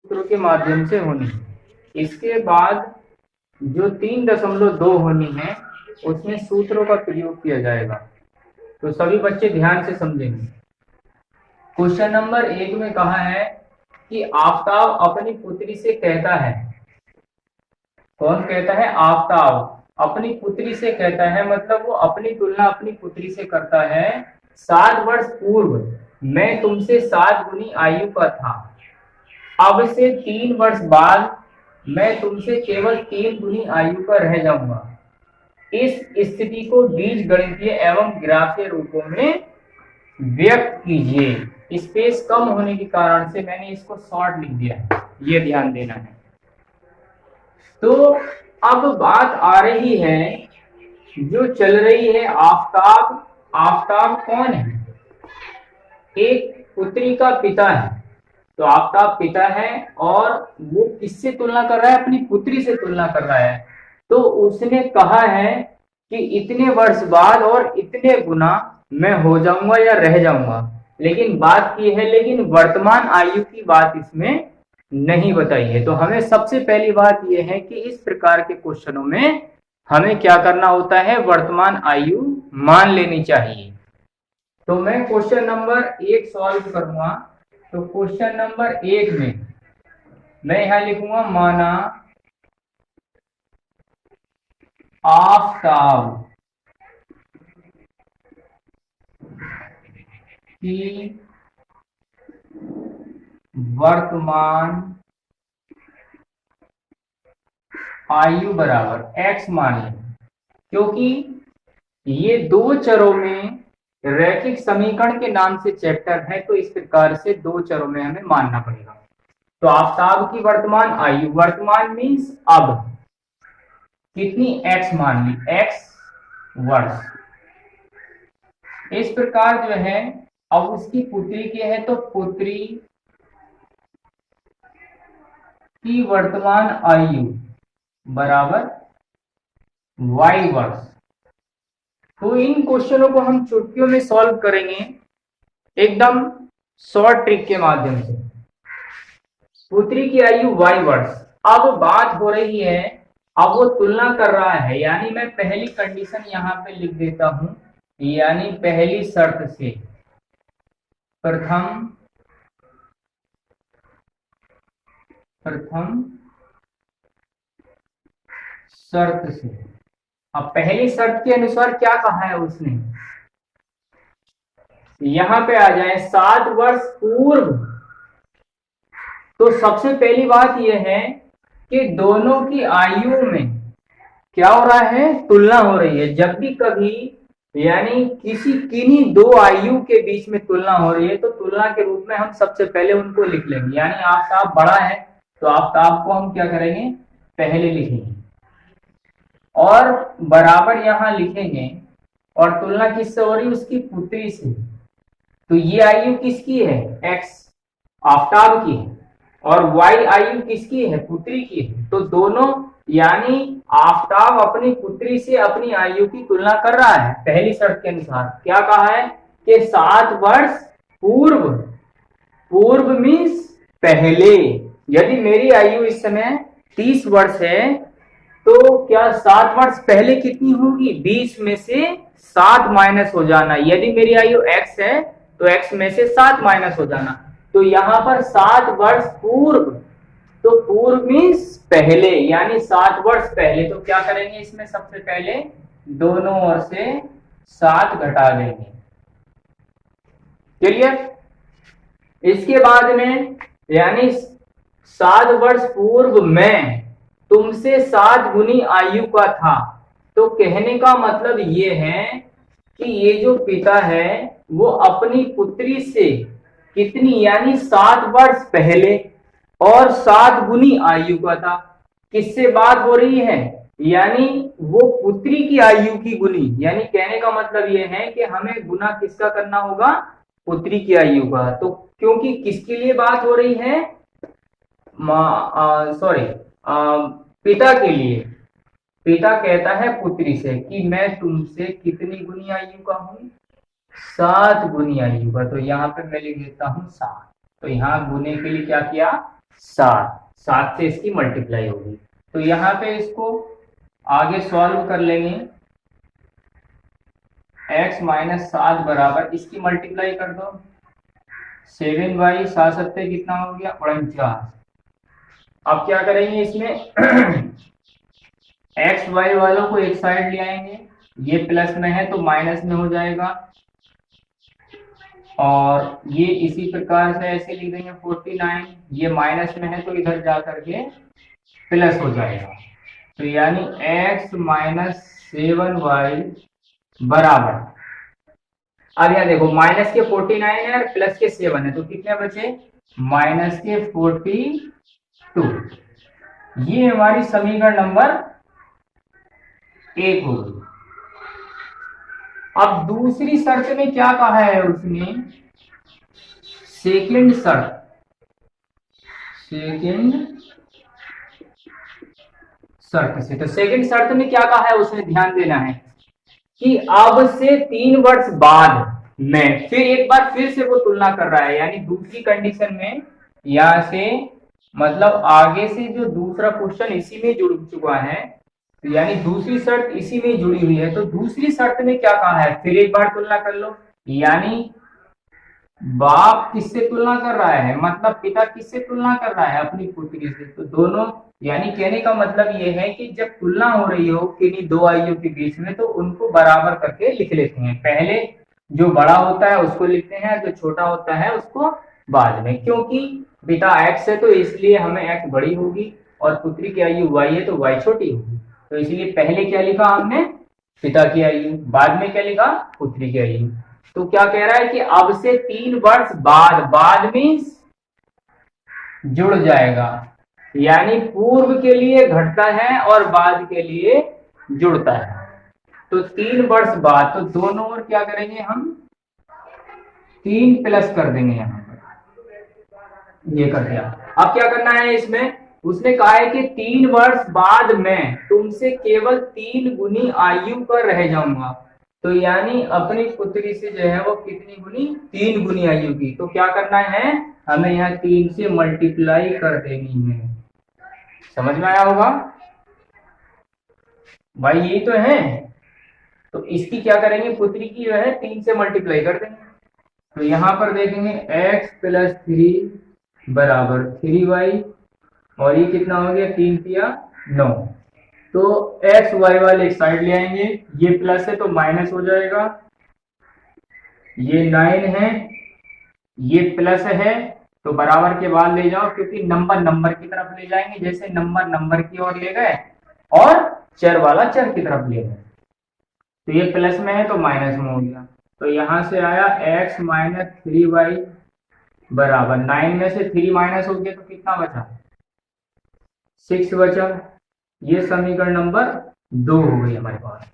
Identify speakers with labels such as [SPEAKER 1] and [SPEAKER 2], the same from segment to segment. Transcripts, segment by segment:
[SPEAKER 1] सूत्रों के माध्यम से होनी है। इसके बाद जो 3.2 होनी है उसमें सूत्रों का प्रयोग किया जाएगा। तो सभी बच्चे ध्यान से समझेंगे। क्वेश्चन नंबर 1 में कहा है कि आफताब अपनी पुत्री से कहता है। कौन कहता है? आफताब अपनी पुत्री से कहता है, मतलब वो अपनी तुलना अपनी पुत्री से करता है। 7 वर्ष पूर्व मैं तुमसे 7 गुनी आयु का था, अब से 3 वर्ष बाद मैं तुमसे केवल 3 गुनी आयु का रह जाऊंगा। इस स्थिति को बीजगणितीय एवं ग्राफीय रूपों में व्यक्त कीजिए। स्पेस कम होने के कारण से मैंने इसको शॉर्ट लिख दिया है, ये ध्यान देना है। तो अब बात आ रही है, जो चल रही है आफताब। आफताब कौन है? एक पुत्री का पिता है। तो आफताब पिता है और वो किससे तुलना कर रहा है? अपनी पुत्री से तुलना कर रहा है। तो उसने कहा है कि इतने वर्ष बाद और इतने गुना मैं हो जाऊंगा या रह जाऊंगा। लेकिन बात की है, लेकिन वर्तमान आयु की बात इसमें नहीं बताई है। तो हमें सबसे पहली बात यह है कि इस प्रकार के क्वेश्चनों में हमें क्या करना होता है? वर्तमान आयु मान लेनी चाहिए। तो मैं क्वेश्चन नंबर 1 सॉल्व करूंगा। तो क्वेश्चन नंबर 1 में मैं यहां लिखूंगा, माना आफताब की वर्तमान आयु बराबर x मान लें। क्योंकि ये 2 चरों में रैखिक समीकरण के नाम से चैप्टर है, तो इस प्रकार से 2 चरों में हमें मानना पड़ेगा। तो आफताब की वर्तमान आयु, वर्तमान मीन्स अब, कितनी? x मान ली, x वर्ष। इस प्रकार जो है, अब उसकी पुत्री के है तो पुत्री की वर्तमान आयु बराबर y वर्ष। तो इन क्वेश्चनों को हम चुटकियों में सॉल्व करेंगे, एकदम शॉर्ट ट्रिक के माध्यम से। पुत्री की आयु y वर्ष। अब बात हो रही है, अब वो तुलना कर रहा है, यानी मैं पहली कंडीशन यहां पे लिख देता हूं, यानी पहली शर्त से, प्रथम शर्त से। अब पहली शर्त के अनुसार क्या कहा है उसने? यहां पे आ जाए 7 वर्ष पूर्व। तो सबसे पहली बात यह है कि दोनों की आयु में क्या हो रहा है? तुलना हो रही है। जब भी कभी यानी किन्हीं 2 आयु के बीच में तुलना हो रही है, तो तुलना के रूप में हम सबसे पहले उनको लिख लेंगे। यानी आफताब बड़ा है तो आफताब को हम क्या करेंगे? पहले लिखेंगे और बराबर यहां लिखेंगे। और तुलना किससे हो रही है? उसकी पुत्री से। तो ये आयु किसकी है? x, आफताब की है। और y आयु किसकी है? पुत्री की है। तो दोनों, यानी आफताब अपनी पुत्री से अपनी आयु की तुलना कर रहा है पहली शर्त के अनुसार। क्या कहा है? कि 7 वर्ष पूर्व। पूर्व मीन्स पहले। यदि मेरी आयु इस समय 30 वर्ष है, तो क्या 7 वर्ष पहले कितनी होगी? 20 में से 7 माइनस हो जाना। यदि मेरी आयु x है तो x में से 7 माइनस हो जाना। तो यहां पर 7 वर्ष पूर्व, तो पूर्व मीन्स पहले, यानी 7 वर्ष पहले। तो क्या करेंगे इसमें? सबसे पहले दोनों ओर से 7 घटा देंगे। क्लियर? इसके बाद में, यानी 7 वर्ष पूर्व मैं तुमसे 7 गुनी आयु का था। तो कहने का मतलब ये है कि ये जो पिता है वो अपनी पुत्री से कितनी, यानी 7 वर्ष पहले और 7 गुनी आयु का था। किससे बात हो रही है? यानी वो पुत्री की आयु की गुनी। यानी कहने का मतलब ये है कि हमें गुना किसका करना होगा? पुत्री की आयु का। तो क्योंकि किसके लिए बात हो रही है? पिता के लिए। पिता कहता है पुत्री से कि मैं तुमसे कितनी गुनी आयु का हूं? 7 गुनी आयु का। तो यहाँ पे मैं लिख देता हूं 7। तो यहाँ गुने के लिए क्या किया? 7 से इसकी मल्टीप्लाई होगी। तो यहाँ पे इसको आगे सॉल्व कर लेंगे। x माइनस 7 बराबर इसकी मल्टीप्लाई कर दो, 7y 7 सत्ते कितना हो गया 49। अब क्या करेंगे इसमें एक्स वाई वालों को एक साइड ले आएंगे, ये प्लस में है तो माइनस में हो जाएगा, और ये इसी प्रकार से ऐसे लिख देंगे 49, ये माइनस में है तो इधर जा करके प्लस हो जाएगा। तो यानी x माइनस 7y बराबर, अब यहाँ देखो माइनस के 49 है और प्लस के 7 है, तो कितने बचे माइनस के 42। ये हमारी समीकरण नंबर 1 होगी। अब दूसरी शर्त में क्या कहा है उसने, सेकंड शर्त से, तो सेकंड शर्त में क्या कहा है उसने ध्यान देना है कि अब से 3 वर्ष बाद में फिर एक बार फिर से वो तुलना कर रहा है, यानी दूसरी कंडीशन में यहां से मतलब आगे से जो दूसरा क्वेश्चन इसी में जुड़ चुका है, तो यानी दूसरी शर्त इसी में जुड़ी हुई है। तो दूसरी शर्त में क्या कहा है, फिर एक बार तुलना कर लो, यानी बाप किससे तुलना कर रहा है, मतलब पिता किससे तुलना कर रहा है, अपनी पुत्री से। तो दोनों, यानी कहने का मतलब ये है कि जब तुलना हो रही हो किन्हीं दो आइयों के बीच में, तो उनको बराबर करके लिख लेते हैं। पहले जो बड़ा होता है उसको लिखते हैं, जो छोटा होता है उसको बाद में। क्योंकि पिता x है तो इसलिए हमें x बड़ी होगी, और पुत्री की आयु y है तो y छोटी होगी। तो इसलिए पहले क्या लिखा हमने, पिता की आयु, बाद में क्या लिखा, पुत्री की आयु। तो क्या कह रहा है कि अब से 3 वर्ष बाद में जुड़ जाएगा, यानी पूर्व के लिए घटता है और बाद के लिए जुड़ता है। तो 3 वर्ष बाद, तो दोनों ओर क्या करेंगे हम 3 प्लस कर देंगे यहाँ पर, ये कर दिया। अब क्या करना है इसमें, उसने कहा है कि 3 वर्ष बाद मैं तुमसे केवल 3 गुनी आयु पर रह जाऊंगा। तो यानी अपनी पुत्री से जो है वो कितनी गुनी, 3 गुनी आयु की। तो क्या करना है, हमें यहाँ 3 से मल्टीप्लाई कर देनी है। समझ में आया होगा भाई, यही तो है। तो इसकी क्या करेंगे, पुत्री की जो है 3 से मल्टीप्लाई कर देंगे। तो यहाँ पर देखेंगे x प्लस 3 बराबर 3y, और ये कितना हो गया 3 तिया 9। तो x y वाले एक साइड ले आएंगे, ये प्लस है तो माइनस हो जाएगा, ये 9 है, ये प्लस है तो बराबर के बाद ले जाओ, क्योंकि नंबर की तरफ ले जाएंगे, जैसे नंबर की ओर ले गए और चर वाला चर की तरफ ले गए। तो ये प्लस में है तो माइनस में हो गया। तो यहां से आया x माइनस 3y बराबर 9 में से 3 माइनस हो गया तो कितना बचा, 6 बचा। ये समीकरण नंबर 2 हो गई हमारे पास।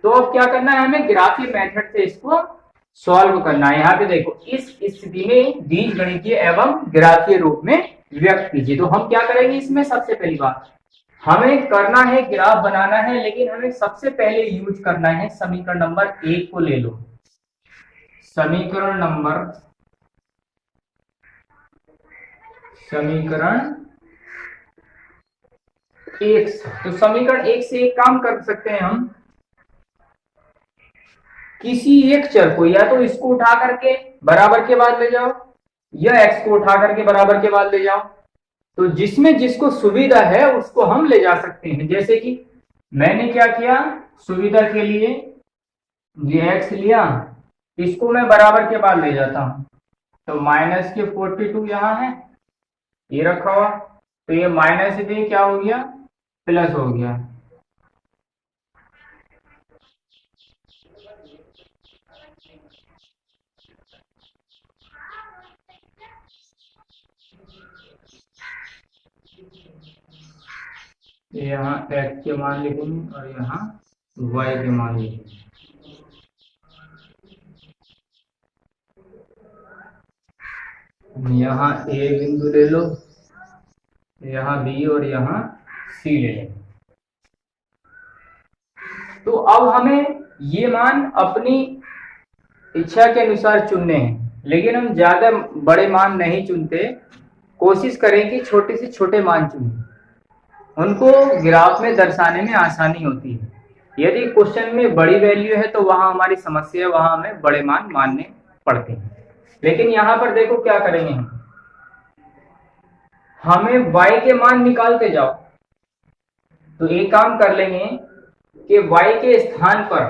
[SPEAKER 1] तो अब क्या करना है, हमें ग्राफीय मेथड से इसको सॉल्व करना है। यहाँ पे देखो, इस स्थिति में बीजगणितीय एवं ग्राफीय रूप में व्यक्त कीजिए। तो हम क्या करेंगे इसमें, सबसे पहली बात हमें करना है ग्राफ बनाना है, लेकिन हमें सबसे पहले यूज करना है समीकरण नंबर 1 को ले लो। समीकरण 1 से, तो समीकरण 1 से एक काम कर सकते हैं हम, किसी एक चर को या तो इसको उठा करके बराबर के बाद ले जाओ, या x को उठा करके बराबर के बाद ले जाओ। तो जिसमें जिसको सुविधा है उसको हम ले जा सकते हैं। जैसे कि मैंने क्या किया, सुविधा के लिए ये x लिया, इसको मैं बराबर के बाद ले जाता हूं। तो माइनस के 42 यहाँ है, ये रखा हुआ, तो ये माइनस से क्या हो गया, प्लस हो गया। यहाँ x के मान लिखेंगे और यहाँ y के मान लिखेंगे। यहाँ a बिंदु ले लो, यहाँ b और यहाँ c ले लेंगे। तो अब हमें ये मान अपनी इच्छा के अनुसार चुनने हैं, लेकिन हम ज्यादा बड़े मान नहीं चुनते, कोशिश करें कि छोटे से छोटे मान चुनें, उनको ग्राफ में दर्शाने में आसानी होती है। यदि क्वेश्चन में बड़ी वैल्यू है तो वहां हमारी समस्या है, वहां हमें बड़े मान मानने पड़ते हैं। लेकिन यहाँ पर देखो क्या करेंगे हमें y के मान निकालते जाओ। तो एक काम कर लेंगे कि y के स्थान पर,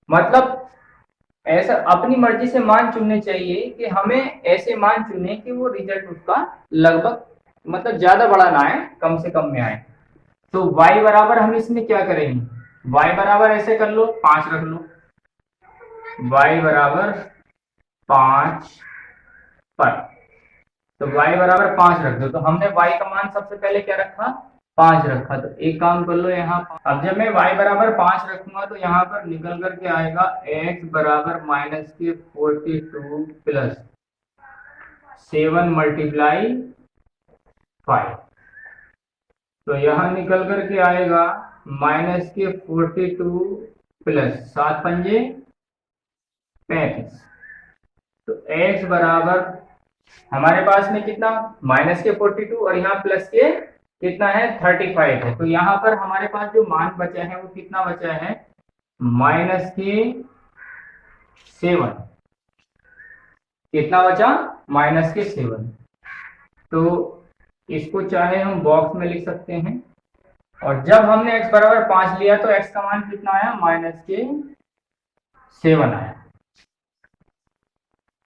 [SPEAKER 1] मतलब ऐसा अपनी मर्जी से मान चुनने चाहिए कि हमें ऐसे मान चुने कि वो रिजल्ट उसका लगभग मतलब ज्यादा बड़ा ना आए, कम से कम में आए। तो y बराबर हम इसमें क्या करेंगे, y बराबर ऐसे कर लो 5 रख लो, y बराबर 5 पर, तो y बराबर 5 रख दो। तो हमने y का मान सबसे पहले क्या रखा, 5 रखा। तो एक काम कर लो यहाँ, अब जब मैं y बराबर 5 रखूंगा तो यहाँ पर निकल करके आएगा x बराबर माइनस के 42 प्लस 7 मल्टीप्लाई 5। तो यहाँ निकल करके आएगा माइनस के 42 प्लस 7 पंजे 35। तो x बराबर हमारे पास में कितना, माइनस के 42 और यहाँ प्लस के कितना है 35 है। तो यहाँ पर हमारे पास जो मान बचा है वो कितना बचा है, माइनस के 7। कितना बचा, माइनस के 7। तो इसको चाहे हम बॉक्स में लिख सकते हैं। और जब हमने x बराबर 5 लिया तो x का मान कितना आया, माइनस के 7 आया।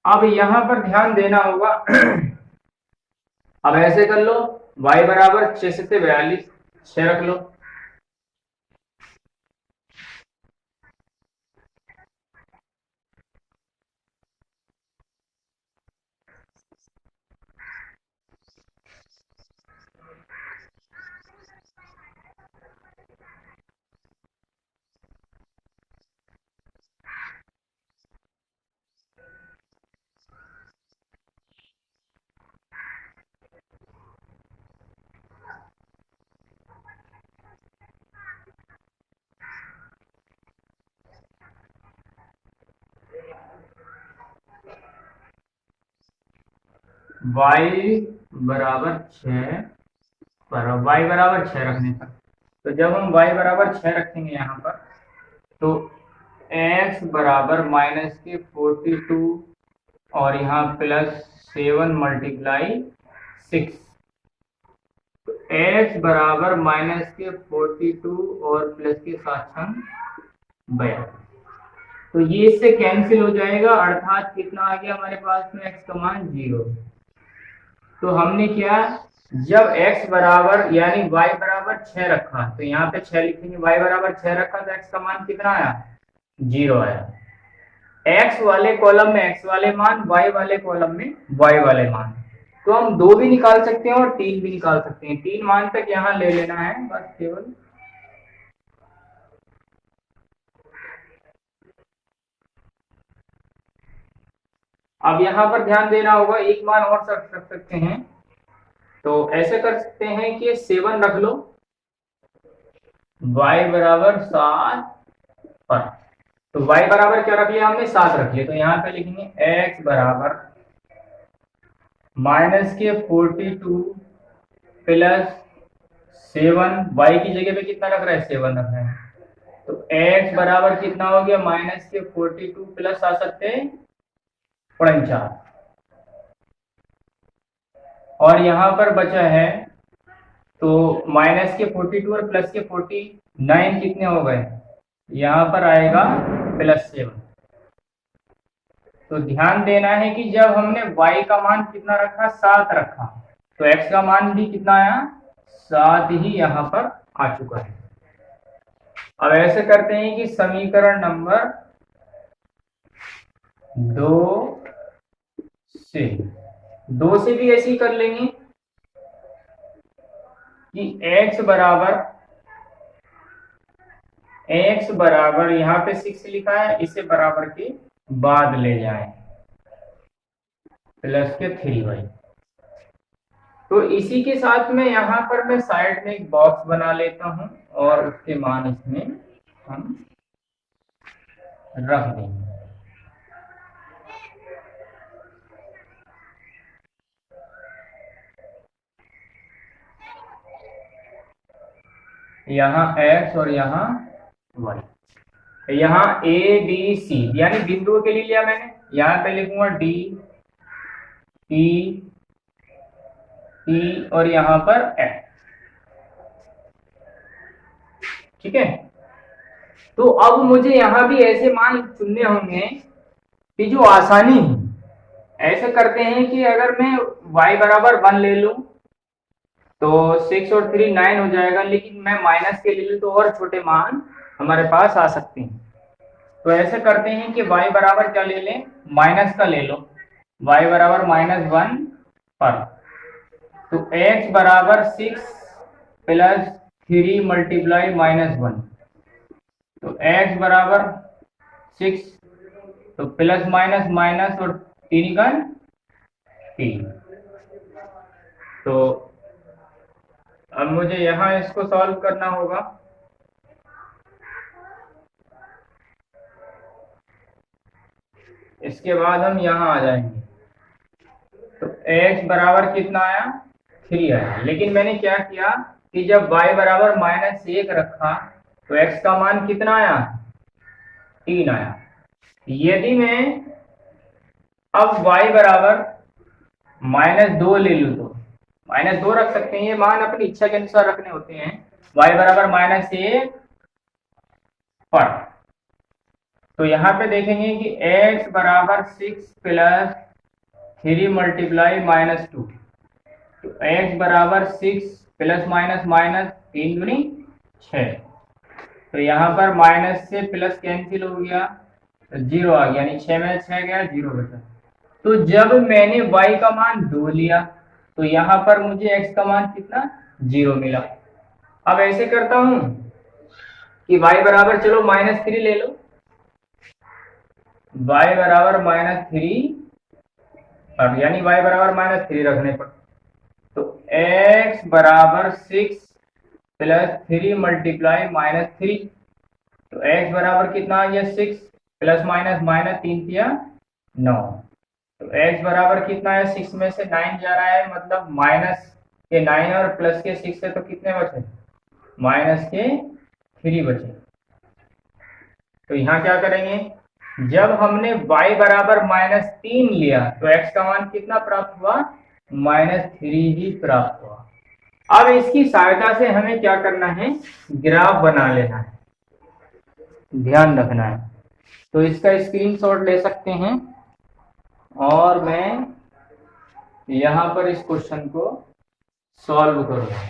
[SPEAKER 1] अब यहां पर ध्यान देना होगा अब ऐसे कर लो, y बराबर 6 से 42, 6 रख लो। y बराबर 6 पर, y बराबर 6 रखने पर, तो जब हम y बराबर 6 रखेंगे यहाँ पर, तो x बराबर माइनस के 42 और यहाँ प्लस 7 मल्टीप्लाई 6। तो x बराबर माइनस के 42 और प्लस के 7 42। तो ये इससे कैंसिल हो जाएगा, अर्थात कितना आ गया हमारे पास में x का मान 0। तो हमने क्या, जब x बराबर यानी y बराबर 6 रखा, तो यहाँ पे 6 लिखेंगे, y बराबर 6 रखा तो x का मान कितना आया, 0 आया। x वाले कॉलम में x वाले मान, y वाले कॉलम में y वाले मान। तो हम 2 भी निकाल सकते हैं और 3 भी निकाल सकते हैं। 3 मान तक यहाँ ले लेना है बस केवल। अब यहाँ पर ध्यान देना होगा, एक मान और रख सकते हैं। तो ऐसे कर सकते हैं कि 7 रख लो, y बराबर 7 पर। तो y बराबर क्या रख लिया हमने, 7 रख लिया। तो यहाँ पे लिखेंगे x बराबर माइनस के 42 प्लस 7, y की जगह पे कितना रख रहा है, 7 रख रहा है। तो x बराबर कितना हो गया, माइनस के 42 प्लस आ सकते हैं 49। और यहाँ पर बचा है, तो माइनस के 42 और प्लस के 49 कितने हो गए, यहाँ पर आएगा प्लस 7। तो ध्यान देना है कि जब हमने y का मान कितना रखा, 7 रखा, तो x का मान भी कितना आया, 7 ही यहाँ पर आ चुका है। अब ऐसे करते हैं कि समीकरण नंबर 2 से भी ऐसे ही कर लेंगे कि x बराबर यहाँ पे 6 लिखा है, इसे बराबर के बाद ले जाएं प्लस के 3y। तो इसी के साथ में यहाँ पर मैं साइड में एक बॉक्स बना लेता हूं और उसके मान इसमें हम रख देंगे। यहाँ x और यहाँ y। यहाँ ए बी सी यानी बिंदुओं के लिए लिया मैंने, यहाँ पे लिखूंगा डी ई ई और यहाँ पर एफ। ठीक है, तो अब मुझे यहाँ भी ऐसे मान चुनने होंगे कि जो आसानी है। ऐसे करते हैं कि अगर मैं y बराबर 1 ले लूं तो 6 और 3 9 हो जाएगा, लेकिन मैं माइनस के ले लूं तो और छोटे मान हमारे पास आ सकते हैं। तो ऐसे करते हैं कि y बराबर क्या ले लें, माइनस का ले लो, y बराबर -1 पर। तो x बराबर 6 प्लस 3 मल्टीप्लाई -1, तो x बराबर 6, तो प्लस माइनस माइनस और 3 का 3। तो अब मुझे यहाँ इसको सॉल्व करना होगा। इसके बाद हम यहाँ आ जाएंगे, तो x बराबर कितना आया, 3 आया। लेकिन मैंने क्या किया कि जब y बराबर -1 रखा तो x का मान कितना आया, 3 आया। यदि मैं अब y बराबर -2 ले लूं तो -2 रख सकते हैं, ये मान अपनी इच्छा के अनुसार रखने होते हैं। y बराबर -1 पर, तो यहाँ पे देखेंगे कि x बराबर 6 प्लस 3 मल्टीप्लाई -2, तो x बराबर 6 प्लस माइनस माइनस 3 दूनी 6, तो यहाँ पर माइनस से प्लस कैंसिल हो गया तो 0 आ गया, यानी 6 में 6 गया 0 बचा। तो जब मैंने y का मान 2 लिया तो यहाँ पर मुझे x का मान कितना, 0 मिला। अब ऐसे करता हूं कि y बराबर चलो -3 ले लो, y बराबर -3 पर, यानी y बराबर -3 रखने पर, तो x बराबर 6 प्लस 3 मल्टीप्लाई -3, तो x बराबर कितना आ गया, 6 प्लस माइनस माइनस 3 किया 9, तो x बराबर कितना है, 6 में से 9 जा रहा है, मतलब माइनस के 9 और प्लस के 6 है, तो कितने बचे, माइनस के 3 बचे। तो यहाँ क्या करेंगे, जब हमने y बराबर -3 लिया तो x का मान कितना प्राप्त हुआ, -3 ही प्राप्त हुआ। अब इसकी सहायता से हमें क्या करना है, ग्राफ बना लेना है, ध्यान रखना है। तो इसका स्क्रीनशॉट ले सकते हैं और मैं यहाँ पर इस क्वेश्चन को सॉल्व करूंगा।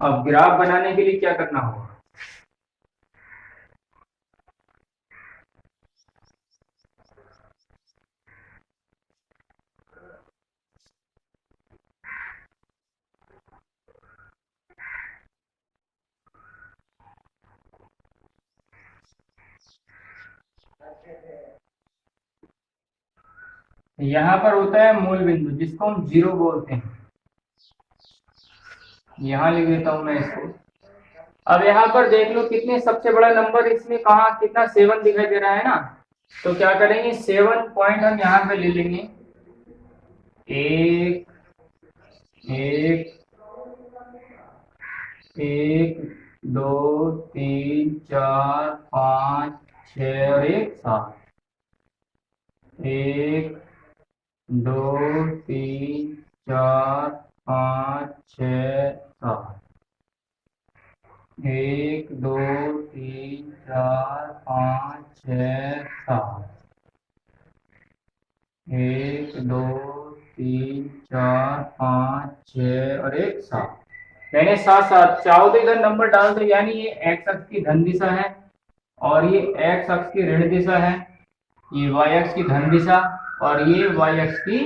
[SPEAKER 1] अब ग्राफ बनाने के लिए क्या करना होगा, यहाँ पर होता है मूल बिंदु जिसको हम 0 बोलते हैं। यहाँ लिख देता हूं मैं इसको। अब यहाँ पर देख लो कितने, सबसे बड़ा नंबर इसमें कहाँ, कितना 7 दिखाई दे रहा है ना, तो क्या करेंगे, 7 पॉइंट हम यहाँ पे ले लेंगे, 1 1 1 2 3 4 5 6 और 1 7, 1 2 3 4 5 6 7, 1 2 3 4 5 6 7, 1 2 3 4 5 6 और 1 7। मैंने साथ साथ चाहो तो इधर नंबर डाल दो, यानी ये एक्स अक्ष की धन दिशा है और ये एक्स अक्ष की ऋण दिशा है, ये वाई अक्ष की धन दिशा और ये वाई अक्ष की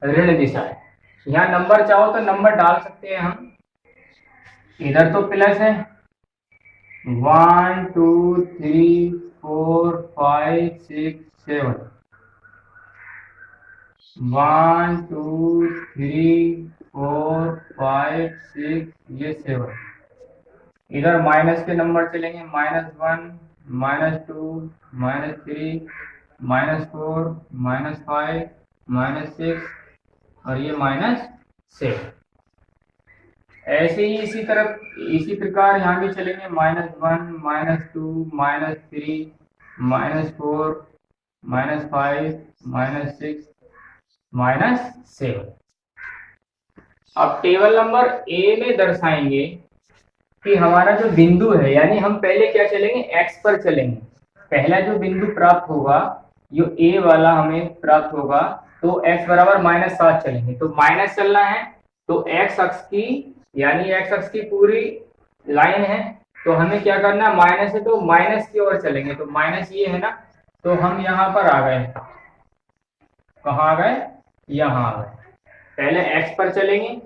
[SPEAKER 1] ऋण दिशा है। यहाँ नंबर चाहो तो नंबर डाल सकते हैं हम। इधर तो प्लस है 1 2 3 4 5 6 7, 1 2 3 4 5 6, ये 7। इधर माइनस के नंबर चलेंगे -1 -2 -3 -4 -5 -6 और ये -7। ऐसे ही इसी प्रकार यहाँ भी चलेंगे -1 -2 -3 -4 -5 -6 -7। अब टेबल नंबर ए में दर्शाएंगे कि हमारा जो बिंदु है, यानी हम पहले क्या चलेंगे, एक्स पर चलेंगे। पहला जो बिंदु प्राप्त होगा, जो ए वाला हमें प्राप्त होगा, तो एक्स बराबर -7 चलेंगे। तो माइनस चलना है, तो एक्स अक्ष की, यानी एक्स अक्ष की पूरी लाइन है, तो हमें क्या करना है, माइनस है तो माइनस की ओर चलेंगे। तो माइनस ये है ना, तो हम यहाँ पर आ गए। कहाँ आ गए, यहाँ आ गए। पहले एक्स पर चलेंगे,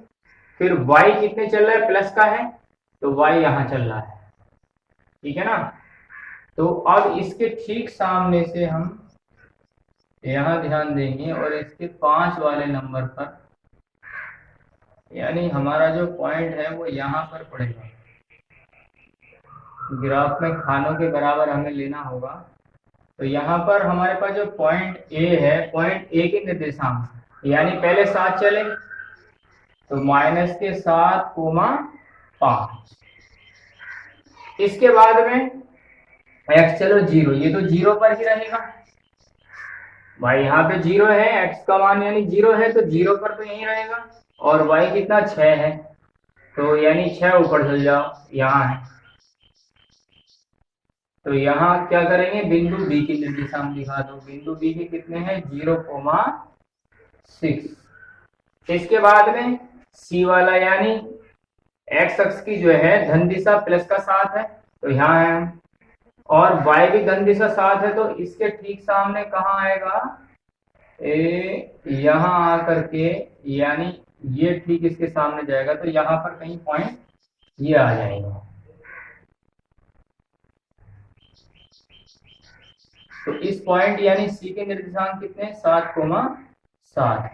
[SPEAKER 1] फिर वाई कितने चल रहा है, प्लस का है, तो y यहाँ चल रहा है, ठीक है ना। तो अब इसके ठीक सामने से हम यहाँ ध्यान देंगे और इसके 5 वाले नंबर पर, यानी हमारा जो पॉइंट है वो यहाँ पर पड़ेगा। ग्राफ में खानों के बराबर हमें लेना होगा। तो यहाँ पर हमारे पास जो पॉइंट ए है, पॉइंट ए के निर्देशांक, यानी पहले 7 चले तो -7,5। इसके बाद में x चलो 0, ये तो 0 पर ही रहेगा भाई। यहाँ पे 0 है, x का मान यानी 0 है, तो 0 पर तो यही रहेगा। और y कितना 6 है, तो यानी 6 ऊपर चल जाओ, यहाँ है। तो यहाँ क्या करेंगे, बिंदु B की निर्देशांक दिखा दो। बिंदु B के कितने हैं, 0,6। इसके बाद में C वाला, यानी x अक्ष की जो है धन दिशा प्लस का 7 है, तो यहाँ है। और y की धन दिशा 7 है, तो इसके ठीक सामने कहाँ आएगा, यहाँ आकर के, यानी ये ठीक इसके सामने जाएगा। तो यहाँ पर कहीं पॉइंट ये आ जाएगा। तो इस पॉइंट यानी C के निर्देशांक कितने, 7,7।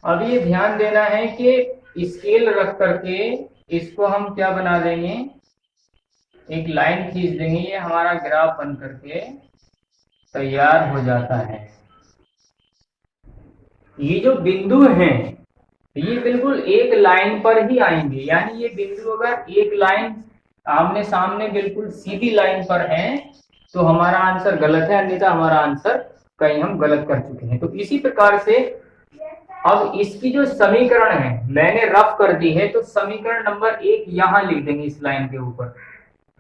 [SPEAKER 1] अब ये ध्यान देना है कि स्केल रख करके इसको हम क्या बना देंगे, एक लाइन खींच देंगे। ये हमारा ग्राफ बन करके तैयार हो जाता है। ये जो बिंदु हैं, ये बिल्कुल एक लाइन पर ही आएंगे, यानी ये बिंदु अगर एक लाइन आमने सामने बिल्कुल सीधी लाइन पर है तो हमारा आंसर गलत है, अन्यथा हमारा आंसर कहीं हम गलत कर चुके हैं। तो इसी प्रकार से अब इसकी जो समीकरण है मैंने रफ कर दी है, तो समीकरण नंबर 1 यहाँ लिख देंगे इस लाइन के ऊपर।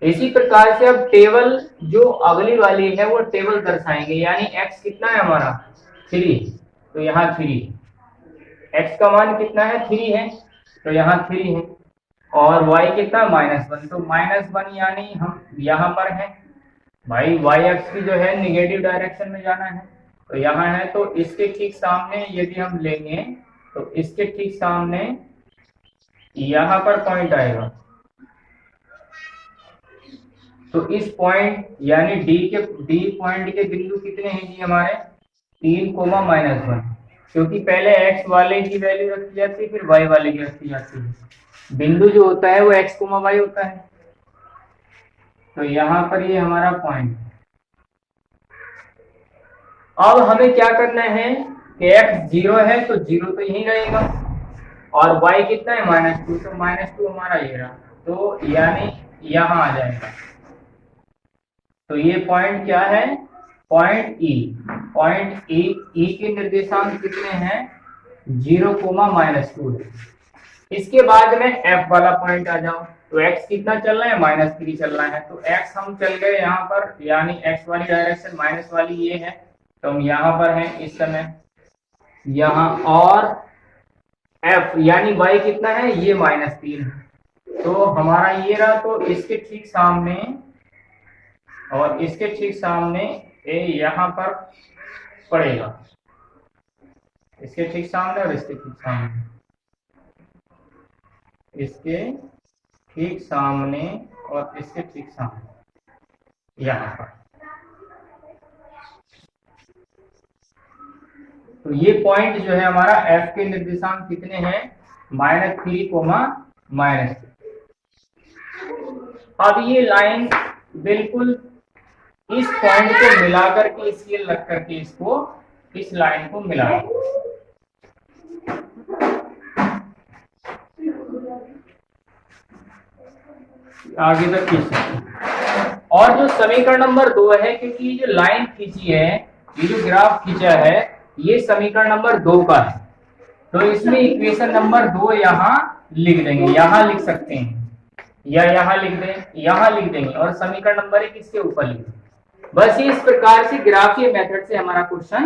[SPEAKER 1] इसी प्रकार से अब टेबल जो अगली वाली है वो टेबल दर्शाएंगे, यानी x कितना है हमारा 3, तो यहाँ 3, x का मान कितना है 3 है, तो यहाँ 3 है। और y कितना -1, तो -1 यानी हम यहाँ पर हैं भाई। y अक्ष की जो है निगेटिव डायरेक्शन में जाना है, तो यहाँ है। तो इसके ठीक सामने यदि हम लेंगे, तो इसके ठीक सामने यहाँ पर पॉइंट आएगा। तो इस पॉइंट यानी डी पॉइंट के बिंदु कितने हैं जी हमारे, 3, -1, क्योंकि पहले x वाले की वैल्यू रखी जाती है, फिर y वाले की रखी जाती है। बिंदु जो होता है वो x, y होता है। तो यहाँ पर ये हमारा पॉइंट। अब हमें क्या करना है कि x 0 है, तो 0 तो यही रहेगा, और y कितना है -2, तो -2 हमारा ये रहा, तो यानी यहाँ आ जाएगा। तो ये पॉइंट क्या है, पॉइंट ई के निर्देशांक कितने हैं, 0,-2 है। इसके बाद में f वाला पॉइंट आ जाओ, तो x कितना चल रहा है, -3 चल रहा है। तो x हम चल गए यहाँ पर, यानी x वाली डायरेक्शन माइनस वाली ये है, तो हम यहाँ पर हैं इस समय यहाँ। और एफ यानी वाई कितना है, ये -3 है। तो हमारा ये रहा, तो इसके ठीक सामने और इसके ठीक सामने ए यहाँ पर पड़ेगा, इसके ठीक सामने और इसके ठीक सामने, इसके ठीक सामने और इसके ठीक सामने यहाँ पर। तो ये पॉइंट जो है हमारा एफ के निर्देशांक कितने हैं, -3, -3। अब ये लाइन बिल्कुल इस पॉइंट को मिलाकर के, इसलिए लग करके इसको, इस लाइन को मिला, आगे तक खींच सकते। और जो समीकरण नंबर 2 है, क्योंकि ये जो लाइन खींची है, ये जो ग्राफ खींचा है, ये समीकरण नंबर 2 का है, तो इसमें इक्वेशन नंबर 2 यहाँ लिख देंगे, यहाँ लिख सकते हैं या यहाँ लिख दें, यहाँ लिख देंगे, और समीकरण नंबर 1 इसके ऊपर लिख दें। बस इस प्रकार से ग्राफीय मेथड से हमारा क्वेश्चन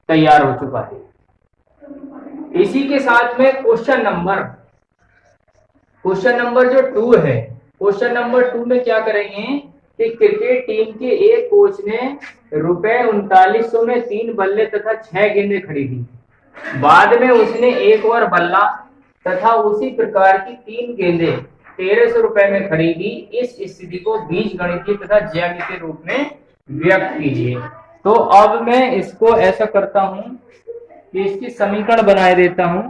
[SPEAKER 1] तैयार हो चुका है। इसी के साथ में क्वेश्चन नंबर जो 2 है, क्वेश्चन नंबर 2 में क्या करेंगे कि क्रिकेट टीम के एक कोच ने ₹3900 में 3 बल्ले तथा 6 गेंदें खरीदी। बाद में उसने एक और बल्ला तथा उसी प्रकार की 3 गेंदें ₹1300 में खरीदी। इस स्थिति को बीजगणितीय तथा ज्यामितीय रूप में व्यक्त कीजिए। तो अब मैं इसको ऐसा करता हूं कि इसकी समीकरण बनाए देता हूं।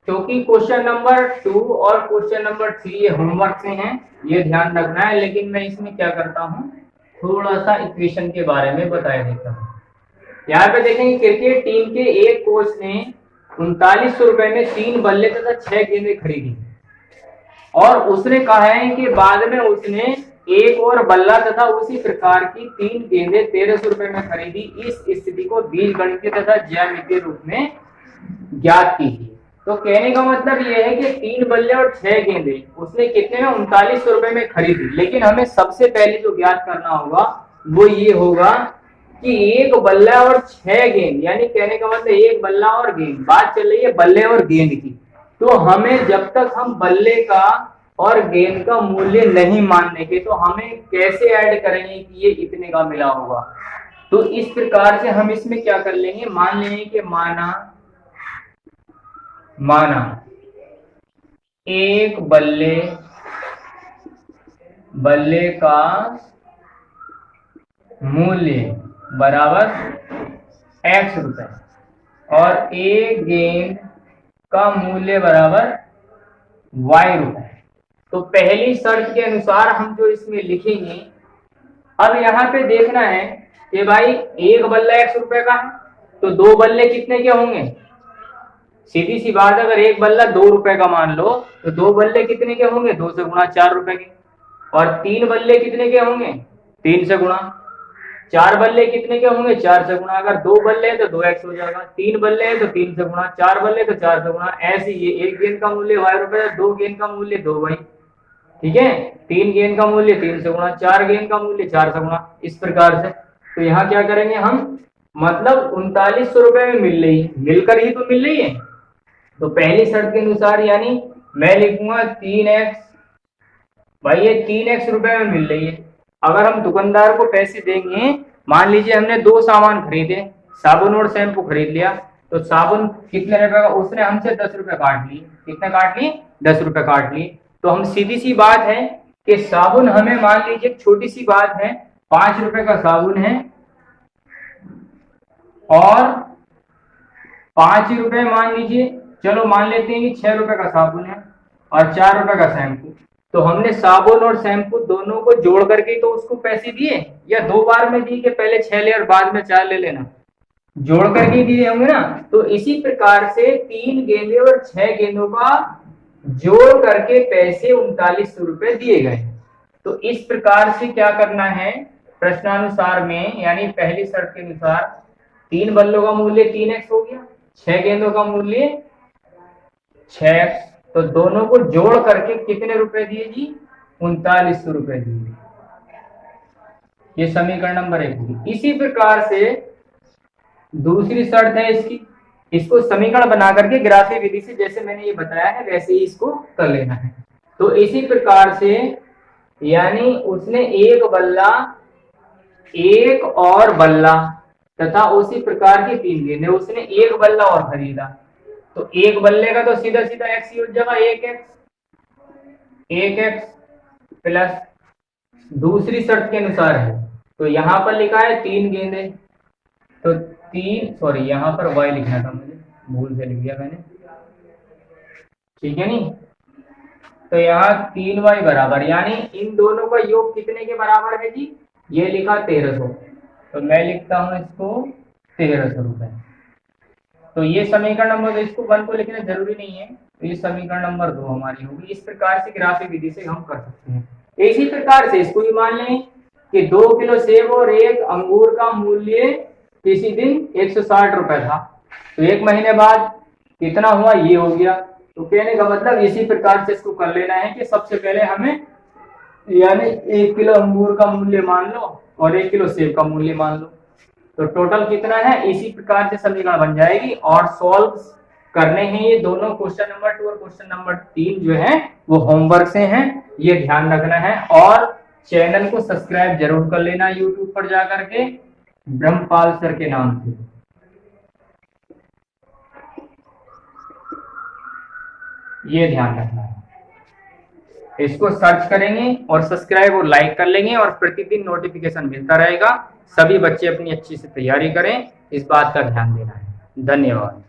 [SPEAKER 1] क्योंकि क्वेश्चन नंबर 2 और क्वेश्चन नंबर 3 ये होमवर्क से हैं, ये ध्यान रखना है, लेकिन मैं इसमें क्या करता हूँ, थोड़ा सा इक्वेशन के बारे में बता देता हूँ। यहाँ पे देखेंगे क्रिकेट टीम के एक कोच ने ₹3900 में 3 बल्ले तथा 6 गेंदें खरीदी, और उसने कहा है कि बाद में उसने एक और बल्ला तथा उसी प्रकार की 3 गेंदें ₹1300 में खरीदी। इस स्थिति को बीजगणितीय तथा ज्यामितीय रूप में ज्ञात कीजिए। तो कहने का मतलब यह है कि 3 बल्ले और 6 गेंदें उसने कितने में, ₹3900 में खरीदी। लेकिन हमें सबसे पहले जो ज्ञात करना होगा वो ये होगा कि एक बल्ला और 6 गेंद, यानी कहने का मतलब एक बल्ला और गेंद, बात चल रही है बल्ले और गेंद की। तो हमें जब तक हम बल्ले का और गेंद का मूल्य नहीं मान लेंगे तो हमें कैसे ऐड करेंगे कि ये इतने का मिला होगा। तो इस प्रकार से हम इसमें क्या कर लेंगे, मान लेंगे कि माना एक बल्ले का मूल्य बराबर X रुपए और एक गेंद का मूल्य बराबर Y रुपए। तो पहली शर्त के अनुसार हम जो इसमें लिखेंगे, अब यहाँ पे देखना है कि भाई एक बल्ला X रुपए का है, तो 2 बल्ले कितने के होंगे, सीधी सी बात, अगर एक बल्ला 2 रुपए का मान लो तो 2 बल्ले कितने के होंगे, 2 से गुणा 4 रुपए के। और 3 बल्ले कितने के होंगे, 3 से गुणा। 4 बल्ले कितने के होंगे, 4 से गुणा। अगर 2 बल्ले है तो 2x हो जाएगा, 3 बल्ले है तो 3 से गुणा, 4 बल्ले तो 4 से गुणा। ऐसे ये एक गेंद का मूल्य Y रुपए, 2 गेंद का मूल्य 2Y, ठीक है। 3 गेंद का मूल्य 3 से गुणा, 4 गेंद का मूल्य 4 से गुणा, इस प्रकार से। तो यहाँ क्या करेंगे हम, मतलब 3900 में मिल रही है, मिलकर ही तो मिल रही है। तो पहली शर्त के अनुसार यानी मैं लिखूंगा 3x, भाई ये 3x रुपए में मिल रही है। अगर हम दुकानदार को पैसे देंगे, मान लीजिए हमने 2 सामान खरीदे, साबुन और शैम्पू खरीद लिया, तो साबुन कितने रुपए का, उसने हमसे 10 रुपए काट लिए। कितने काट लिए, 10 रुपए काट लिए। तो हम सीधी सी बात है कि साबुन हमें, मान लीजिए छोटी सी बात है, 5 रुपए का साबुन है और 5 ही रुपए, मान लीजिए, चलो मान लेते हैं कि 6 रुपए का साबुन है और 4 रुपए का शैम्पू। तो हमने साबुन और शैम्पू दोनों को जोड़ करके तो उसको पैसे दिए, या 2 बार में दिए कि पहले 6 ले और बाद में 4 ले लेना, जोड़ करके दिए होंगे ना। तो इसी प्रकार से 3 गेंदे और 6 गेंदों का जोड़ करके पैसे 3900 रुपए दिए गए। तो इस प्रकार से क्या करना है, प्रश्नानुसार में, यानी पहली शर्त के अनुसार 3 बल्लों का मूल्य 3x हो गया, 6 गेंदों का मूल्य 6x, तो दोनों को जोड़ करके कितने रुपए दिए जी? 3900 रुपए दिए। ये समीकरण नंबर 1 होगी। इसी प्रकार से दूसरी शर्त है इसकी, इसको समीकरण बना करके ग्राफी विधि से जैसे मैंने ये बताया है वैसे ही इसको कर लेना है। तो इसी प्रकार से यानी उसने एक बल्ला, एक और बल्ला तथा उसी प्रकार की 3 गेंदें, उसने एक बल्ला और खरीदा, तो एक बल्ले का तो सीधा सीधा एक्स ही हो जाएगा, एक एक्स प्लस दूसरी शर्त के अनुसार है, तो यहां पर लिखा है 3 गेंदें, तो 3 सॉरी यहां पर y लिखना था, मुझे भूल से लिख दिया मैंने, ठीक है नहीं। तो यहाँ 3y बराबर, यानी इन दोनों का योग कितने के बराबर है जी? ये लिखा 1300, तो मैं लिखता हूं इसको 1300 रुपए। तो ये समीकरण नंबर, इसको 1 को लिखना जरूरी नहीं है, तो ये समीकरण नंबर 2 हमारी होगी। इस प्रकार से ग्राफिक विधि से हम कर सकते हैं। इसी प्रकार से इसको भी मान लें कि 2 किलो सेब और 1 अंगूर का मूल्य किसी दिन 160 रुपए था, तो 1 महीने बाद कितना हुआ ये हो गया। तो कहने का मतलब इसी प्रकार से इसको कर लेना है कि सबसे पहले हमें यानी 1 किलो अंगूर का मूल्य मान लो और 1 किलो सेब का मूल्य मान लो, तो टोटल कितना है, इसी प्रकार से समीकरण बन जाएगी। और सॉल्व करने हैं ये दोनों, क्वेश्चन नंबर 2 और क्वेश्चन नंबर 3 जो है वो होमवर्क से हैं, ये ध्यान रखना है। और चैनल को सब्सक्राइब जरूर कर लेना यूट्यूब पर जाकर के ब्रह्मपाल सर के नाम से। ये ध्यान रखना है, इसको सर्च करेंगे और सब्सक्राइब और लाइक कर लेंगे और प्रतिदिन नोटिफिकेशन मिलता रहेगा। सभी बच्चे अपनी अच्छी से तैयारी करें, इस बात का ध्यान देना है। धन्यवाद।